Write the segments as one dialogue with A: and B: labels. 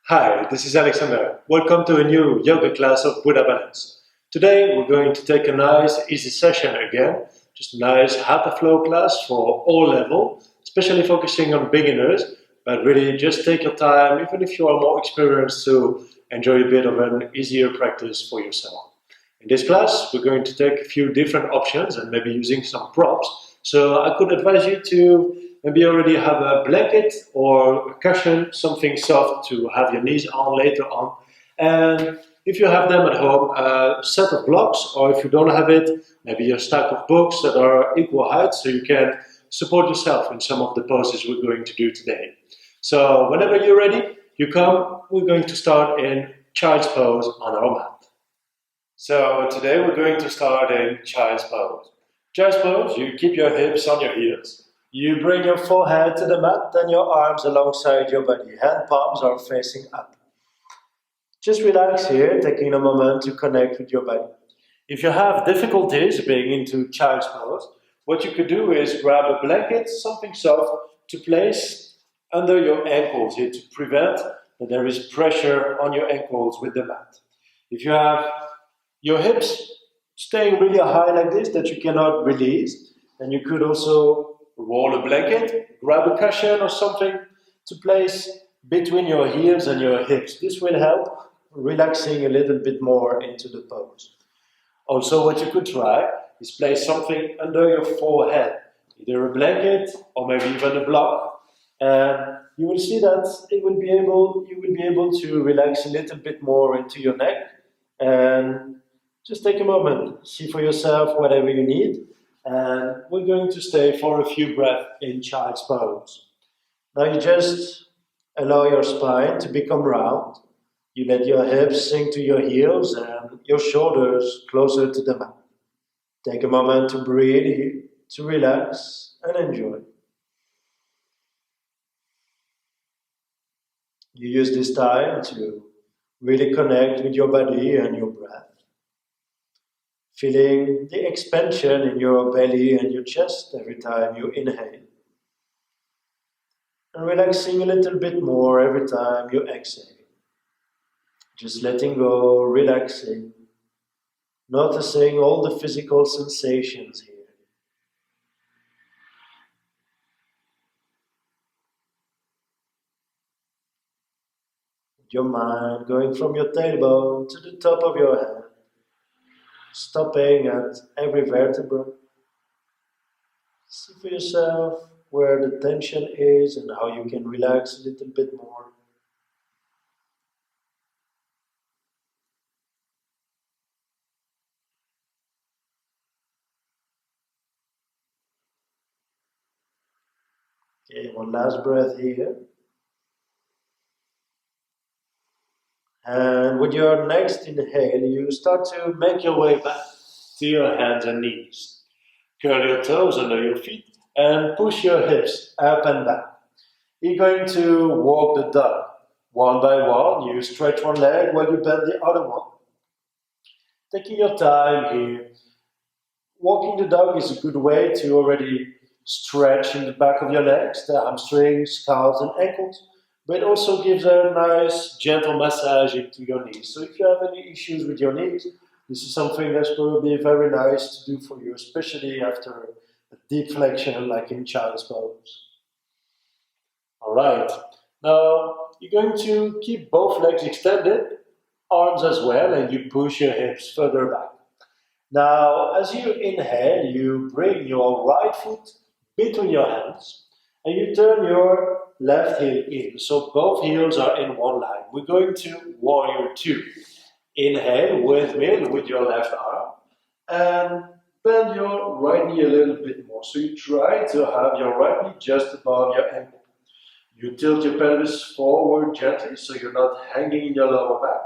A: Hi, this is Alexander. Welcome to a new yoga class of Buddha Balance. Today we're going to take a nice easy session again, just a nice Hatha flow class for all level, especially focusing on beginners, but really just take your time, even if you are more experienced, to enjoy a bit of an easier practice for yourself. In this class, we're going to take a few different options and maybe using some props. So I could advise you to maybe already have a blanket or a cushion, something soft to have your knees on later on. And if you have them at home, a set of blocks, or if you don't have it, maybe a stack of books that are equal height so you can support yourself in some of the poses we're going to do today. So whenever you're ready, you come, we're going to start in child's pose on our mat. So today we're going to start in child's pose. Child's pose, you keep your hips on your heels. You bring your forehead to the mat and your arms alongside your body. Hand palms are facing up. Just relax here, taking a moment to connect with your body. If you have difficulties being into child's pose, what you could do is grab a blanket, something soft, to place under your ankles here to prevent that there is pressure on your ankles with the mat. If you have your hips staying really high like this that you cannot release, then you could also roll a blanket, grab a cushion or something to place between your heels and your hips. This will help relaxing a little bit more into the pose. Also, what you could try is place something under your forehead, either a blanket or maybe even a block, and you will see that you will be able to relax a little bit more into your neck. And just take a moment, see for yourself whatever you need, and we're going to stay for a few breaths in child's pose. Now you just allow your spine to become round. You let your hips sink to your heels and your shoulders closer to the mat. Take a moment to breathe, to relax and enjoy. You use this time to really connect with your body and your breath. Feeling the expansion in your belly and your chest every time you inhale. And relaxing a little bit more every time you exhale. Just letting go, relaxing, noticing all the physical sensations here. Your mind going from your tailbone to the top of your head, stopping at every vertebra. See for yourself where the tension is and how you can relax a little bit more. Okay, one last breath here. And with your next inhale, you start to make your way back to your hands and knees. Curl your toes under your feet and push your hips up and back. You're going to walk the dog. One by one, you stretch one leg while you bend the other one. Taking your time here. Walking the dog is a good way to already stretch in the back of your legs, the hamstrings, calves, and ankles, but it also gives a nice gentle massage into your knees. So if you have any issues with your knees, this is something that's probably very nice to do for you, especially after a deep flexion like in child's pose. All right. Now you're going to keep both legs extended, arms as well, and you push your hips further back. Now, as you inhale, you bring your right foot between your hands and you turn your left heel in. So both heels are in one line. We're going to warrior two. Inhale with me, with your left arm, and bend your right knee a little bit more. So you try to have your right knee just above your ankle. You tilt your pelvis forward gently so you're not hanging in your lower back.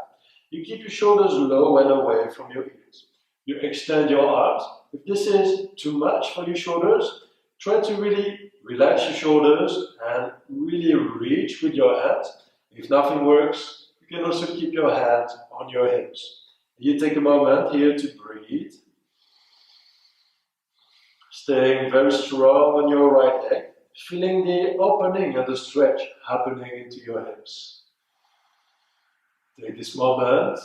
A: You keep your shoulders low and away from your ears. You extend your arms. If this is too much for your shoulders, try to really relax your shoulders and really reach with your hands. If nothing works, you can also keep your hands on your hips. You take a moment here to breathe. Staying very strong on your right leg, feeling the opening and the stretch happening into your hips. Take this moment,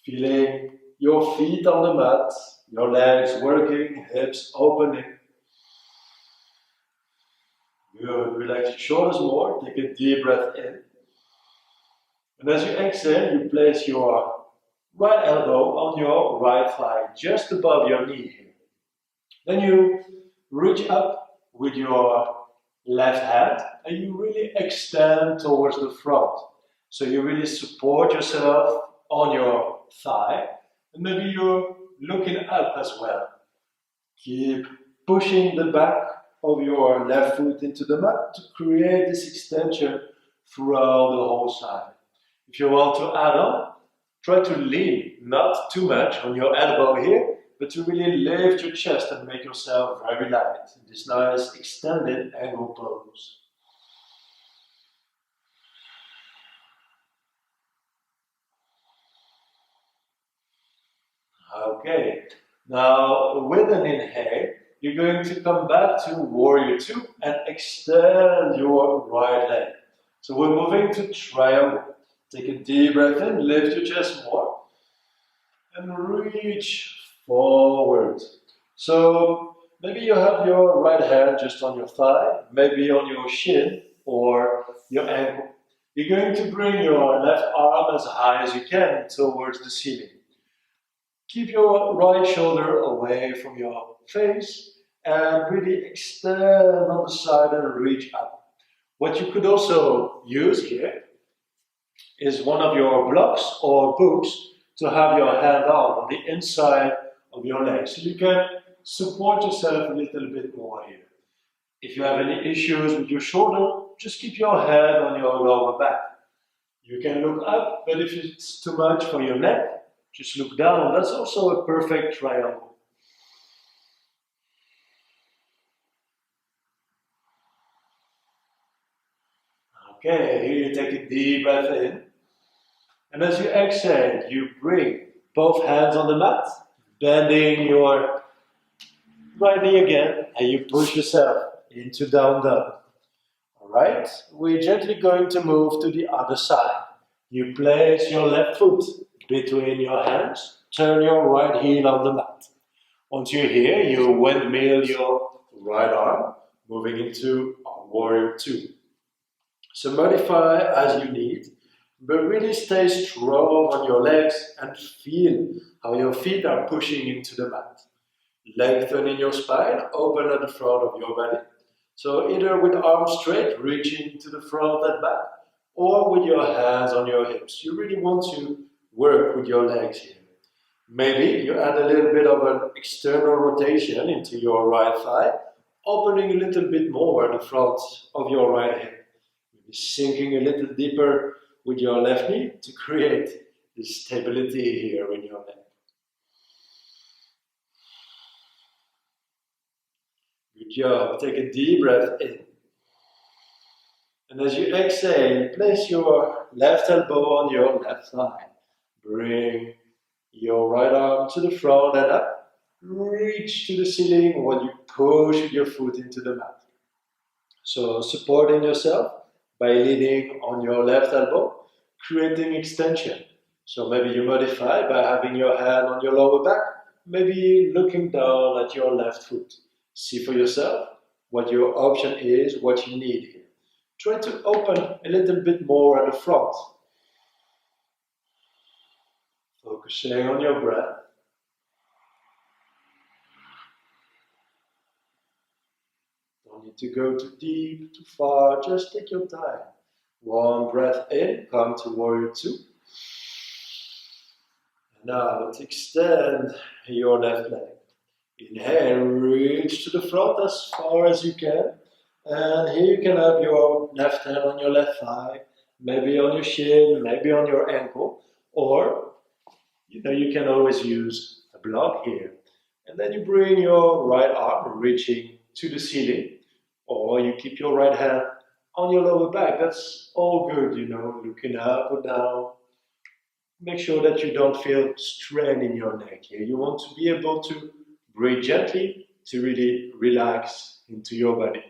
A: feeling your feet on the mat, your legs working, hips opening. Good, relax your shoulders more, take a deep breath in. And as you exhale, you place your right elbow on your right thigh, just above your knee here. Then you reach up with your left hand and you really extend towards the front. So you really support yourself on your thigh and maybe you're looking up as well. Keep pushing the back of your left foot into the mat to create this extension throughout the whole side. If you want to add on, try to lean not too much on your elbow here, but to really lift your chest and make yourself very light in this nice extended angle pose. Okay, now with an inhale, you're going to come back to Warrior 2 and extend your right leg. So we're moving to triangle. Take a deep breath in, lift your chest more, and reach forward. So maybe you have your right hand just on your thigh, maybe on your shin or your ankle. You're going to bring your left arm as high as you can towards the ceiling. Keep your right shoulder away from your face and really extend on the side and reach up. What you could also use here is one of your blocks or books to have your hand on the inside of your leg. So you can support yourself a little bit more here. If you have any issues with your shoulder, just keep your head on your lower back. You can look up, but if it's too much for your neck, just look down. That's also a perfect triangle. Okay, here you take a deep breath in. And as you exhale, you bring both hands on the mat, bending your right knee again, and you push yourself into down dog. Alright, we're gently going to move to the other side. You place your left foot between your hands, turn your right heel on the mat. Once you're here, you windmill your right arm, moving into Warrior 2. So modify as you need, but really stay strong on your legs and feel how your feet are pushing into the mat. Lengthen in your spine, open at the front of your body. So either with arms straight, reaching to the front and back, or with your hands on your hips. You really want to work with your legs here. Maybe you add a little bit of an external rotation into your right thigh, opening a little bit more at the front of your right hip. Maybe sinking a little deeper with your left knee to create this stability here in your neck. Good job. Take a deep breath in. And as you exhale, place your left elbow on your left thigh. Bring your right arm to the front and up. Reach to the ceiling while you push your foot into the mat. So supporting yourself by leaning on your left elbow, creating extension. So maybe you modify by having your hand on your lower back, maybe looking down at your left foot. See for yourself what your option is, what you need here. Try to open a little bit more at the front. Focusing on your breath. Don't need to go too deep, too far, just take your time. One breath in, come to Warrior 2. And now let's extend your left leg. Inhale, reach to the front as far as you can. And here you can have your left hand on your left thigh, maybe on your shin, maybe on your ankle, or you can always use a block here. And then you bring your right arm reaching to the ceiling, or you keep your right hand on your lower back. That's all good, looking up or down. Make sure that you don't feel strain in your neck here. You want to be able to breathe gently to really relax into your body.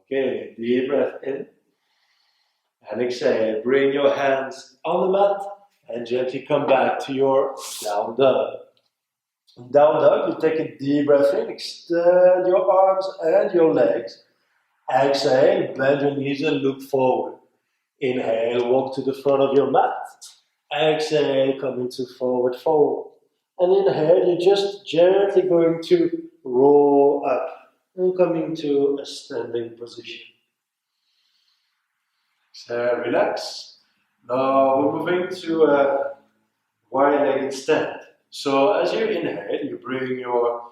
A: Okay, deep breath in and exhale. Bring your hands on the mat and gently come back to your down dog. Down dog, you take a deep breath in, extend your arms and your legs. Exhale, bend your knees and look forward. Inhale, walk to the front of your mat. Exhale, come into forward fold. And inhale, you're just gently going to roll up and come into a standing position. Exhale, relax. Now we're moving to a wide-legged stand. So as you inhale, you bring your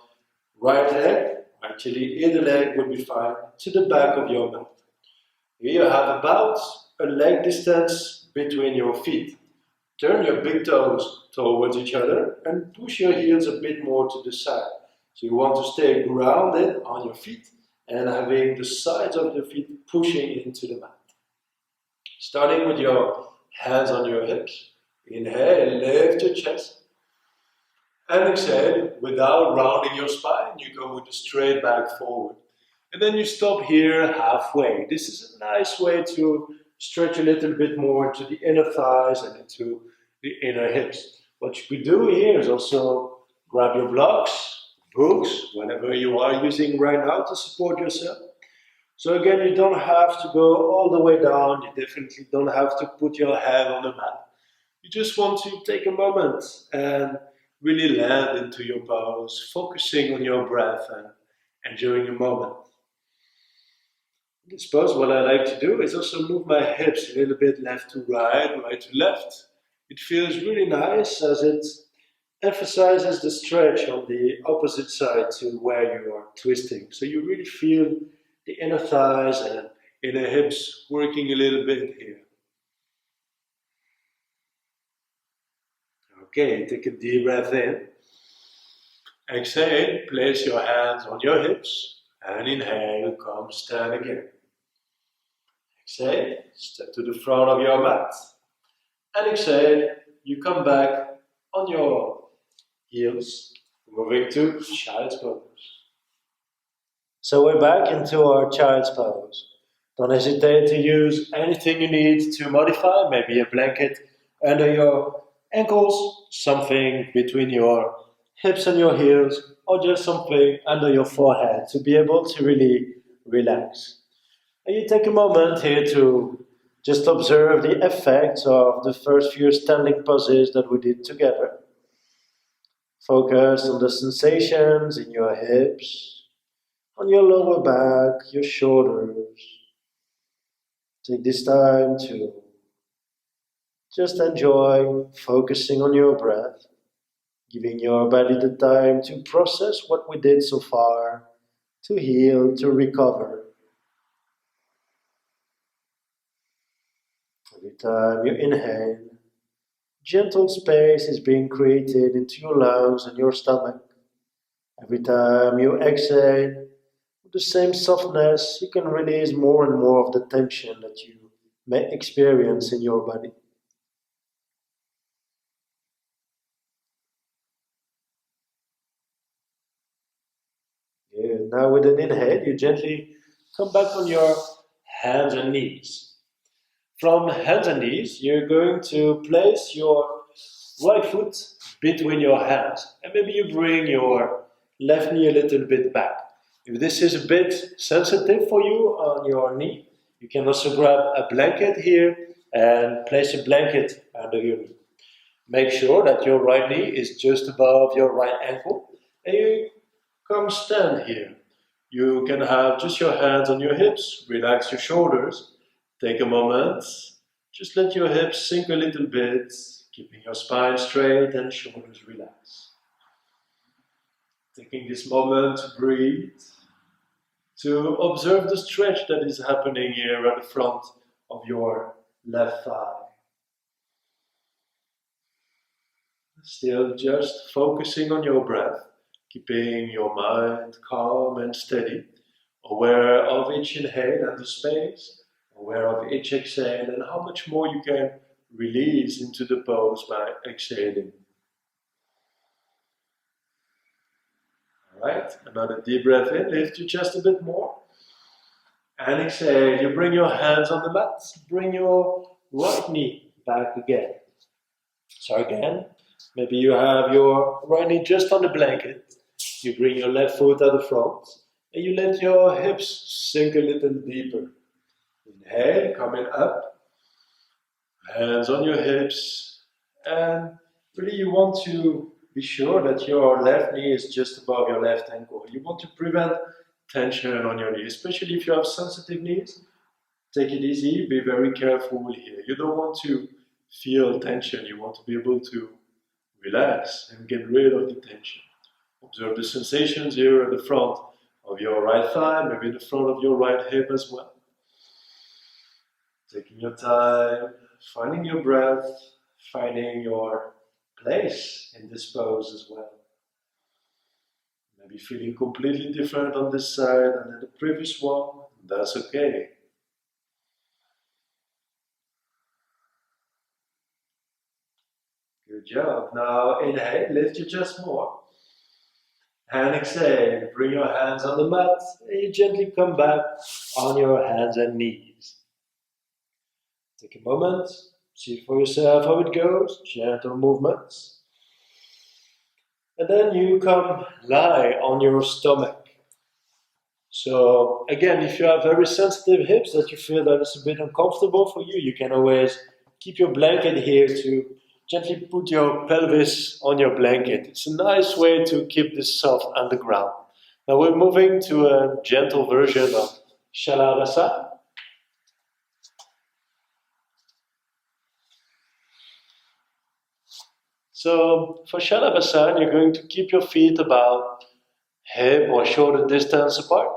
A: right leg, actually either leg would be fine, to the back of your mat. Here you have about a leg distance between your feet. Turn your big toes towards each other and push your heels a bit more to the side. So you want to stay grounded on your feet and having the sides of your feet pushing into the mat. Starting with your hands on your hips. Inhale, lift your chest. And exhale, without rounding your spine, you go with a straight back forward. And then you stop here halfway. This is a nice way to stretch a little bit more into the inner thighs and into the inner hips. What you could do here is also grab your blocks, books, whatever you are using right now to support yourself. So again, you don't have to go all the way down. You definitely don't have to put your head on the mat. You just want to take a moment and really land into your pose, focusing on your breath and enjoying the moment. In this pose, what I like to do is also move my hips a little bit left to right, right to left. It feels really nice as it emphasizes the stretch on the opposite side to where you are twisting. So you really feel the inner thighs and inner hips working a little bit here. Okay, take a deep breath in. Exhale, place your hands on your hips and inhale, come stand again. Exhale, step to the front of your mat and exhale, you come back on your heels, moving to child's pose. So we're back into our child's pose. Don't hesitate to use anything you need to modify, maybe a blanket under your ankles, something between your hips and your heels, or just something under your forehead to be able to really relax. And you take a moment here to just observe the effects of the first few standing poses that we did together. Focus on the sensations in your hips, on your lower back, your shoulders. Take this time to just enjoy focusing on your breath, giving your body the time to process what we did so far, to heal, to recover. Every time you inhale, gentle space is being created into your lungs and your stomach. Every time you exhale, with the same softness, you can release more and more of the tension that you may experience in your body. Yeah, now with an inhale, you gently come back on your hands and knees. From hands and knees, you're going to place your right foot between your hands. And maybe you bring your left knee a little bit back. If this is a bit sensitive for you on your knee, you can also grab a blanket here and place a blanket under your knee. Make sure that your right knee is just above your right ankle and you come stand here. You can have just your hands on your hips, relax your shoulders, take a moment, just let your hips sink a little bit, keeping your spine straight and shoulders relaxed. Taking this moment to breathe, to observe the stretch that is happening here at the front of your left thigh. Still just focusing on your breath, keeping your mind calm and steady, aware of each inhale and the space, aware of each exhale and how much more you can release into the pose by exhaling. Alright, another deep breath in, lift your chest a bit more. And exhale, you bring your hands on the mat, bring your right knee back again. So again, maybe you have your right knee just on the blanket. You bring your left foot at the front and you let your hips sink a little deeper. Inhale, coming up, hands on your hips, and really you want to be sure that your left knee is just above your left ankle. You want to prevent tension on your knee, especially if you have sensitive knees. Take it easy, be very careful here. You don't want to feel tension, you want to be able to relax and get rid of the tension. Observe the sensations here at the front of your right thigh, maybe the front of your right hip as well. Taking your time, finding your breath, finding your place in this pose as well. Maybe feeling completely different on this side than in the previous one, that's okay. Good job. Now inhale, lift your chest more. And exhale, bring your hands on the mat and you gently come back on your hands and knees. Take a moment, see for yourself how it goes, gentle movements. And then you come lie on your stomach. So again, if you have very sensitive hips that you feel that it's a bit uncomfortable for you, you can always keep your blanket here to gently put your pelvis on your blanket. It's a nice way to keep this soft underground. Now we're moving to a gentle version of Shalabhasa. So for Shalabhasa, you're going to keep your feet about hip or shoulder distance apart,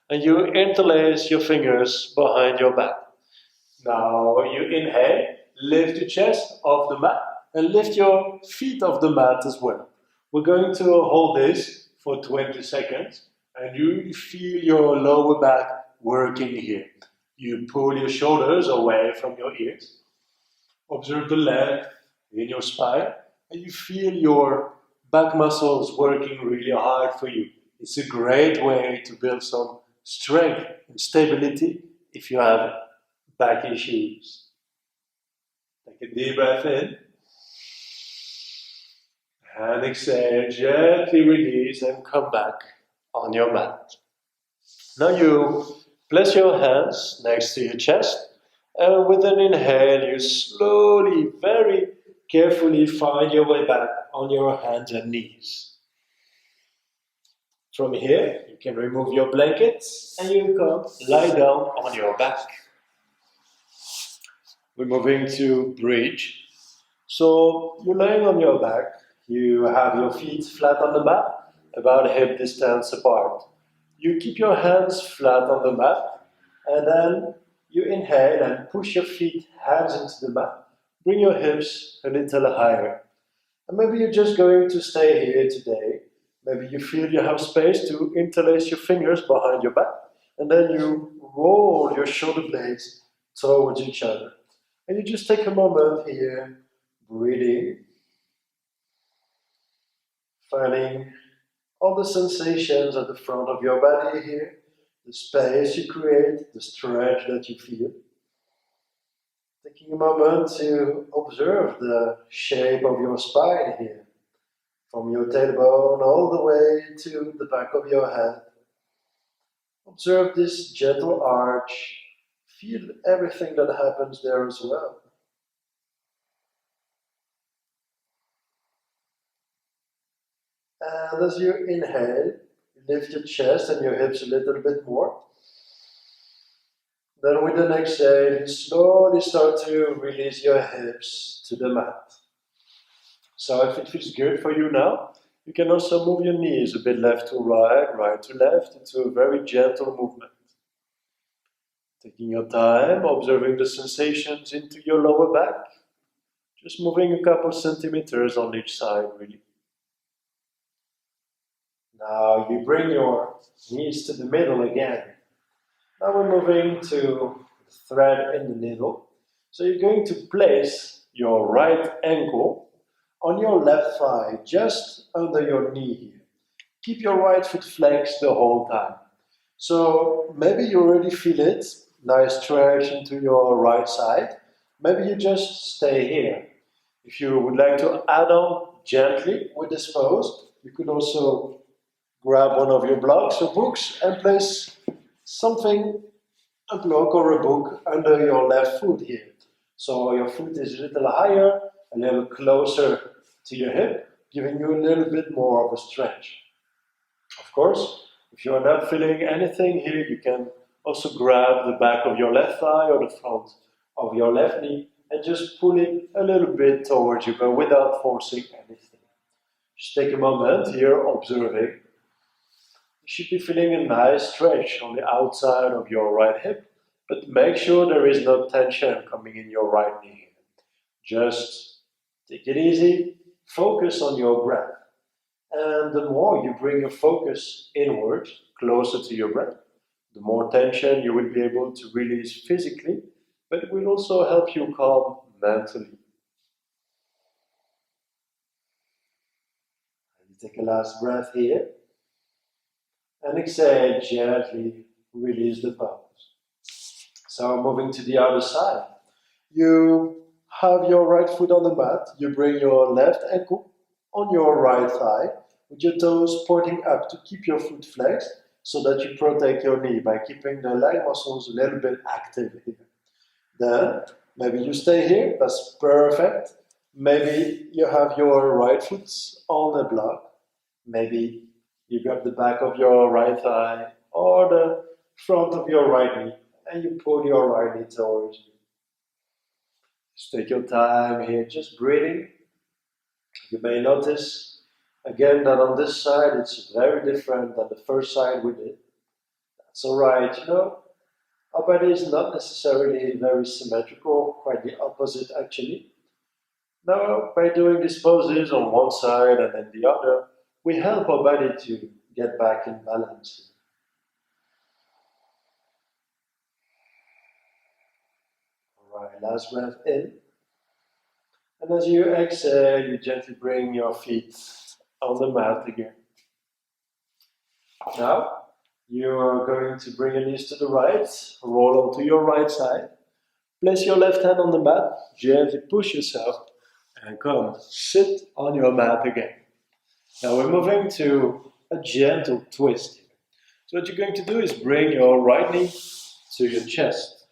A: and you interlace your fingers behind your back. Now you inhale, lift your chest off the mat, and lift your feet off the mat as well. We're going to hold this for 20 seconds, and you feel your lower back working here. You pull your shoulders away from your ears. Observe the length in your spine, and you feel your back muscles working really hard for you. It's a great way to build some strength and stability if you have back issues. Take a deep breath in. And exhale, gently release and come back on your mat. Now you place your hands next to your chest, and with an inhale, you slowly, very carefully find your way back on your hands and knees. From here, you can remove your blankets and you come lie down on your back. We're moving to bridge. So you're lying on your back. You have your feet flat on the mat, about hip distance apart. You keep your hands flat on the mat, and then you inhale and push your feet, hands into the mat. Bring your hips a little higher. And maybe you're just going to stay here today. Maybe you feel you have space to interlace your fingers behind your back, and then you roll your shoulder blades towards each other. And you just take a moment here, breathing, finding all the sensations at the front of your body here, the space you create, the stretch that you feel. Taking a moment to observe the shape of your spine here, from your tailbone all the way to the back of your head. Observe this gentle arch. Feel everything that happens there as well. And as you inhale, you lift your chest and your hips a little bit more. Then with an exhale, you slowly start to release your hips to the mat. So if it feels good for you now, you can also move your knees a bit left to right, right to left, into a very gentle movement. Taking your time, observing the sensations into your lower back. Just moving a couple centimeters on each side, really. Now you bring your knees to the middle again. Now we're moving to the thread in the needle. So you're going to place your right ankle on your left thigh, just under your knee here. Keep your right foot flexed the whole time. So maybe you already feel it, nice stretch into your right side. Maybe you just stay here. If you would like to add on gently with this pose, you could also grab one of your blocks or books and place something, a block or a book, under your left foot here. So your foot is a little higher, a little closer to your hip, giving you a little bit more of a stretch. Of course, if you are not feeling anything here, you can also grab the back of your left thigh or the front of your left knee and just pull it a little bit towards you, but without forcing anything. Just take a moment here observing. You should be feeling a nice stretch on the outside of your right hip, but make sure there is no tension coming in your right knee. Just take it easy, focus on your breath. And the more you bring your focus inward, closer to your breath, the more tension you will be able to release physically, but it will also help you calm mentally. And you take a last breath here, and exhale, gently release the pose. So moving to the other side, you have your right foot on the mat, you bring your left ankle on your right thigh, with your toes pointing up to keep your foot flexed so that you protect your knee by keeping the leg muscles a little bit active here. Then, maybe you stay here, that's perfect. Maybe you have your right foot on the block. Maybe you grab the back of your right thigh or the front of your right knee and you pull your right knee towards you. Just take your time here, just breathing. You may notice again that on this side it's very different than the first side we did. That's alright, our body is not necessarily very symmetrical, quite the opposite actually. Now, by doing these poses on one side and then the other, we help our body to get back in balance. Alright, last breath in. And as you exhale, you gently bring your feet on the mat again. Now, you are going to bring your knees to the right, roll onto your right side, place your left hand on the mat, gently push yourself, and come sit on your mat again. Now we're moving to a gentle twist here. So what you're going to do is bring your right knee to your chest.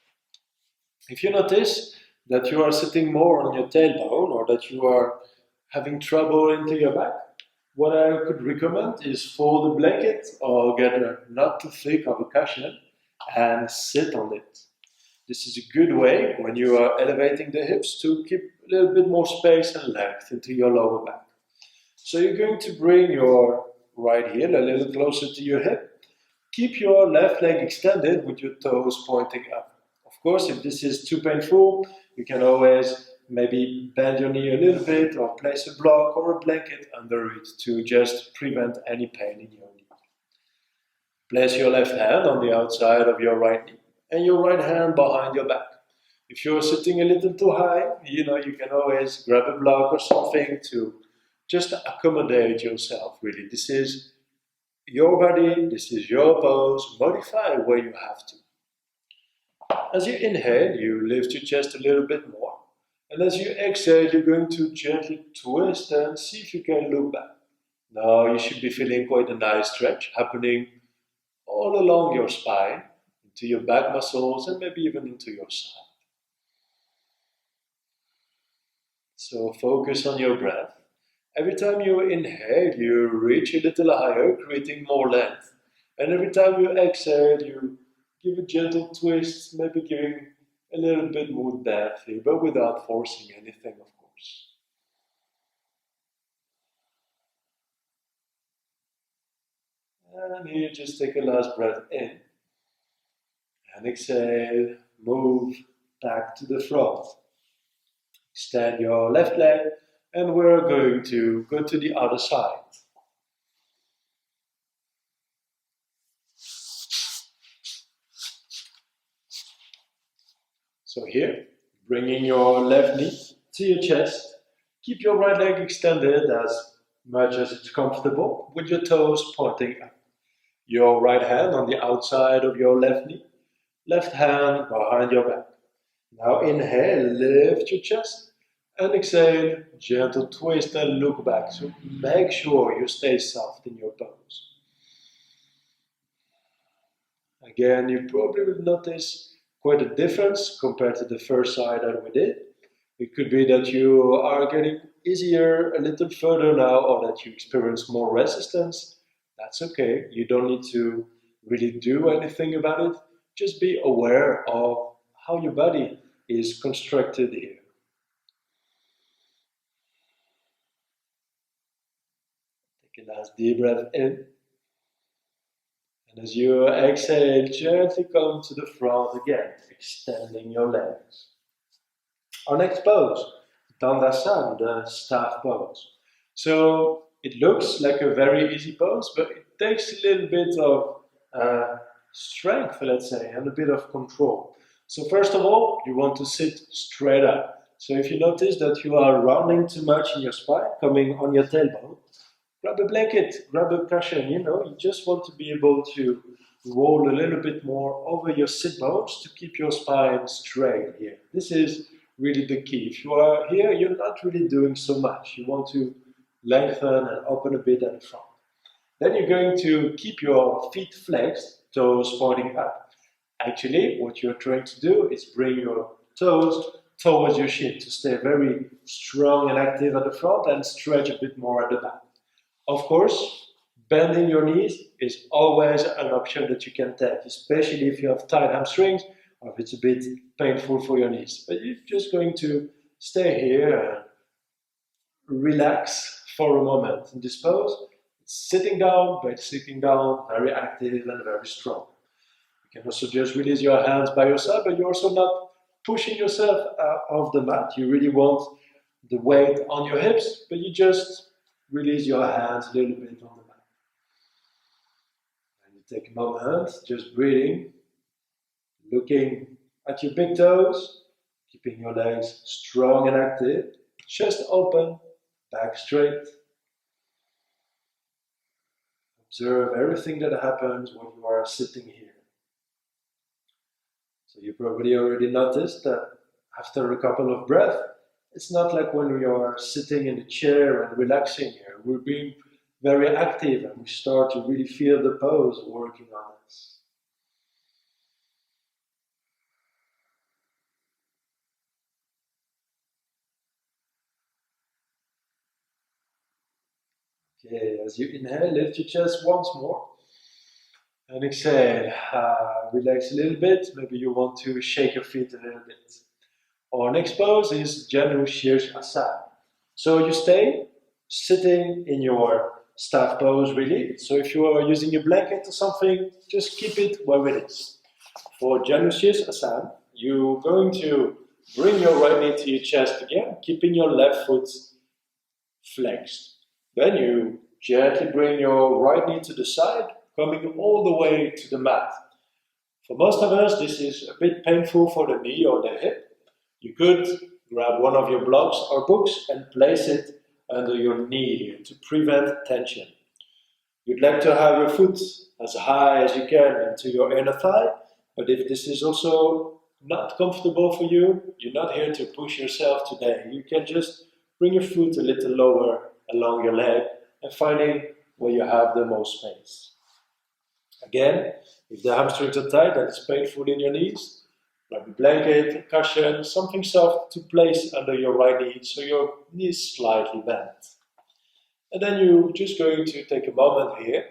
A: If you notice that you are sitting more on your tailbone or that you are having trouble into your back, what I could recommend is fold a blanket or get a not too thick of a cushion and sit on it. This is a good way when you are elevating the hips to keep a little bit more space and length into your lower back. So you're going to bring your right heel a little closer to your hip. Keep your left leg extended with your toes pointing up. Of course, if this is too painful, you can always maybe bend your knee a little bit or place a block or a blanket under it to just prevent any pain in your knee. Place your left hand on the outside of your right knee and your right hand behind your back. If you're sitting a little too high, you can always grab a block or something to just accommodate yourself, really. This is your body, this is your pose, modify where you have to. As you inhale, you lift your chest a little bit more. And as you exhale, you're going to gently twist and see if you can look back. Now you should be feeling quite a nice stretch happening all along your spine, into your back muscles and maybe even into your side. So focus on your breath. Every time you inhale, you reach a little higher, creating more length. And every time you exhale, you give a gentle twist, maybe giving a little bit more depth here, but without forcing anything, of course. And here, just take a last breath in. And exhale, move back to the front. Extend your left leg, and we're going to go to the other side. So here, bringing your left knee to your chest, keep your right leg extended as much as it's comfortable with your toes pointing up. Your right hand on the outside of your left knee, left hand behind your back. Now inhale, lift your chest, and exhale, gentle twist and look back. So make sure you stay soft in your pose. Again, you probably will notice quite a difference compared to the first side that we did. It could be that you are getting easier a little further now, or that you experience more resistance. That's okay. You don't need to really do anything about it. Just be aware of how your body is constructed here. Take a last deep breath in. And as you exhale, gently come to the front again, extending your legs. Our next pose, Dandasana, the staff pose. So it looks like a very easy pose, but it takes a little bit of strength, let's say, and a bit of control. So first of all, you want to sit straight up. So if you notice that you are rounding too much in your spine, coming on your tailbone, grab a blanket, grab a cushion, you just want to be able to roll a little bit more over your sit bones to keep your spine straight here. This is really the key. If you are here, you're not really doing so much. You want to lengthen and open a bit at the front. Then you're going to keep your feet flexed, toes pointing up. Actually, what you're trying to do is bring your toes towards your shin to stay very strong and active at the front and stretch a bit more at the back. Of course, bending your knees is always an option that you can take, especially if you have tight hamstrings or if it's a bit painful for your knees. But you're just going to stay here and relax for a moment in this pose. It's sitting down, but sitting down very active and very strong. You can also just release your hands by your side, but you're also not pushing yourself off the mat. You really want the weight on your hips, but you just release your hands a little bit on the mat. And you take a moment, just breathing, looking at your big toes, keeping your legs strong and active, chest open, back straight. Observe everything that happens when you are sitting here. So you probably already noticed that after a couple of breaths, it's not like when we are sitting in the chair and relaxing here. We're being very active and we start to really feel the pose working on us. Okay, as you inhale, lift your chest once more. And exhale, relax a little bit. Maybe you want to shake your feet a little bit. Our next pose is Janu Asana. So you stay sitting in your staff pose really. So if you are using a blanket or something, just keep it where it is. For Janu Asana, you're going to bring your right knee to your chest again, keeping your left foot flexed. Then you gently bring your right knee to the side, coming all the way to the mat. For most of us, this is a bit painful for the knee or the hip. You could grab one of your blocks or books and place it under your knee here to prevent tension. You'd like to have your foot as high as you can into your inner thigh, but if this is also not comfortable for you, you're not here to push yourself today. You can just bring your foot a little lower along your leg and finding where you have the most space. Again, if the hamstrings are tight and it's painful in your knees, grab a blanket, a cushion, something soft to place under your right knee so your knee is slightly bent. And then you're just going to take a moment here,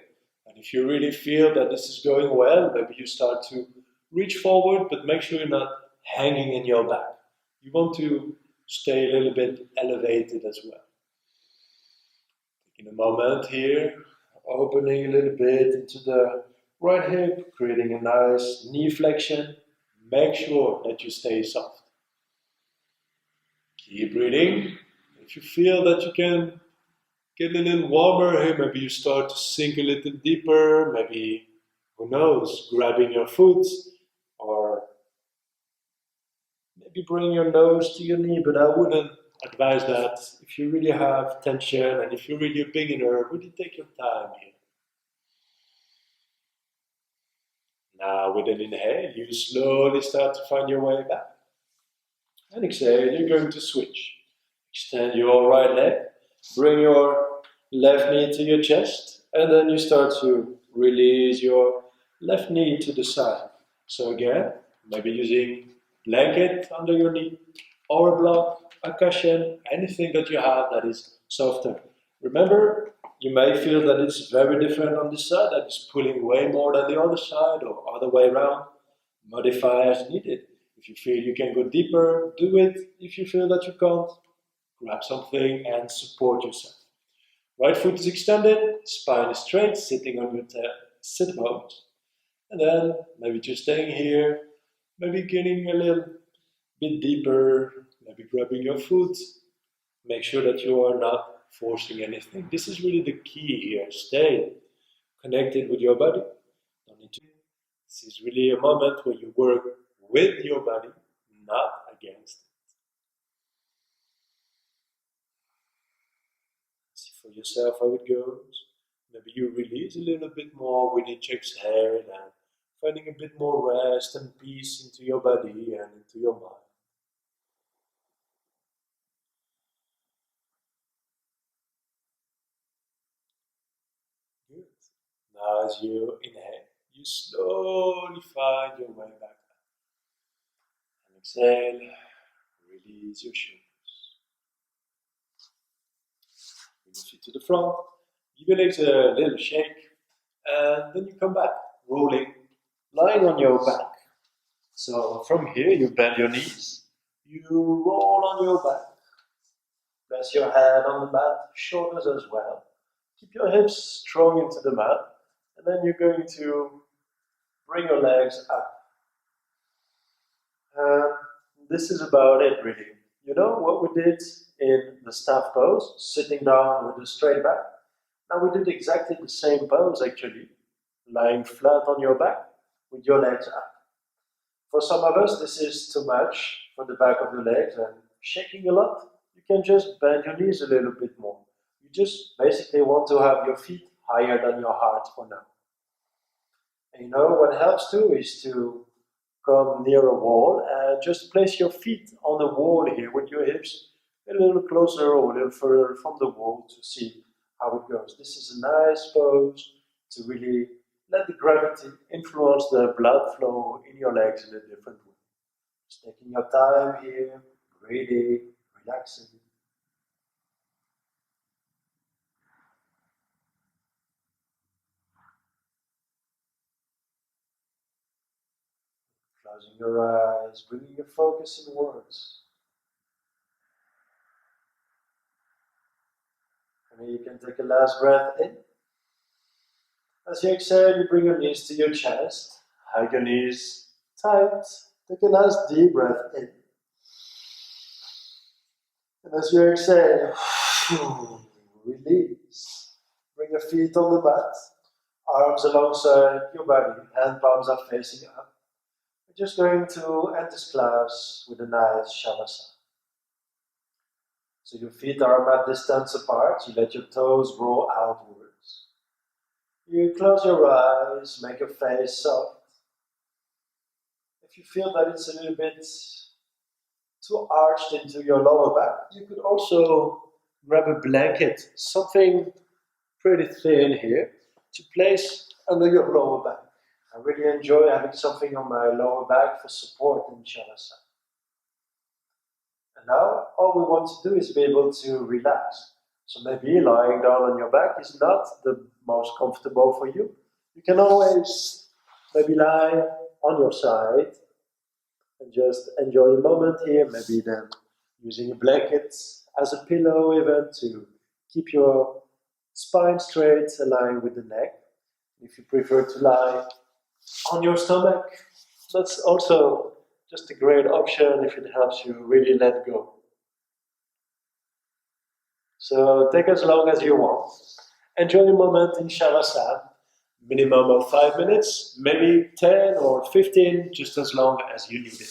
A: and if you really feel that this is going well, maybe you start to reach forward, but make sure you're not hanging in your back. You want to stay a little bit elevated as well. Taking a moment here, opening a little bit into the right hip, creating a nice knee flexion. Make sure that you stay soft. Keep breathing. If you feel that you can get a little warmer here, maybe you start to sink a little deeper, maybe, who knows, grabbing your foot, or maybe bring your nose to your knee, but I wouldn't advise that. If you really have tension and if you're really a beginner, really take your time here. Now with an inhale, you slowly start to find your way back. And exhale, you're going to switch. Extend your right leg, bring your left knee to your chest, and then you start to release your left knee to the side. So again, maybe using blanket under your knee, or a block, a cushion, anything that you have that is softer. Remember, you may feel that it's very different on this side, that it's pulling way more than the other side, or other way around. Modify as needed. If you feel you can go deeper, do it. If you feel that you can't, grab something and support yourself. Right foot is extended, spine is straight, sitting on your sit bones. And then maybe just staying here, maybe getting a little bit deeper, maybe grabbing your foot. Make sure that you are not forcing anything. This is really the key here. Stay connected with your body. Don't need to. This is really a moment where you work with your body, not against it. See for yourself how it goes. Maybe you release a little bit more with each exhale and finding a bit more rest and peace into your body and into your mind. Good. Now as you inhale, you slowly find your way back up. And exhale, release your shoulders. Bring your feet to the front, give your legs a little shake, and then you come back, rolling, lying on your back. So from here, you bend your knees, you roll on your back, press your hand on the mat, shoulders as well. Keep your hips strong into the mat, and then you're going to bring your legs up. This is about it, really. You know what we did in the staff pose, sitting down with a straight back? Now we did exactly the same pose, actually, lying flat on your back with your legs up. For some of us, this is too much for the back of the legs and shaking a lot. You can just bend your knees a little bit more. You just basically want to have your feet higher than your heart for now. And you know what helps too is to come near a wall and just place your feet on the wall here with your hips a little closer or a little further from the wall to see how it goes. This is a nice pose to really let the gravity influence the blood flow in your legs in a different way. Just taking your time here, breathing, relaxing. Closing your eyes, bringing your focus inwards. And you can take a last breath in. As you exhale, you bring your knees to your chest. Hug your knees tight. Take a nice deep breath in. And as you exhale, release. Bring your feet on the mat. Arms alongside your body. Hand palms are facing up. We're just going to end this class with a nice shavasana. So your feet are mat distance apart. You let your toes roll outwards. You close your eyes, make your face soft. If you feel that it's a little bit too arched into your lower back, you could also grab a blanket, something pretty thin here, to place under your lower back. I really enjoy having something on my lower back for support in Shavasana. And now, all we want to do is be able to relax. So maybe lying down on your back is not the most comfortable for you. You can always maybe lie on your side and just enjoy a moment here. Maybe then using a blanket as a pillow even to keep your spine straight, aligned with the neck. If you prefer to lie on your stomach, that's also just a great option if it helps you really let go. So take as long as you want. Enjoy the moment in Shavasana. Minimum of 5 minutes, maybe 10 or 15, just as long as you need it.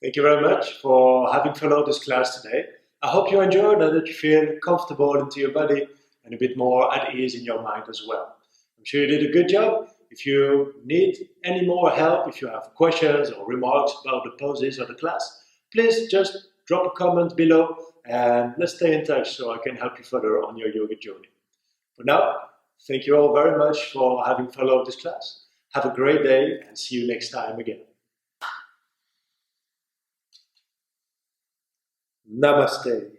A: Thank you very much for having followed this class today. I hope you enjoyed and that you feel comfortable into your body and a bit more at ease in your mind as well. I'm sure you did a good job. if you need any more help, if you have questions or remarks about the poses or the class, please just drop a comment below and let's stay in touch so I can help you further on your yoga journey. For now, thank you all very much for having followed this class. Have a great day and see you next time again. Namaste.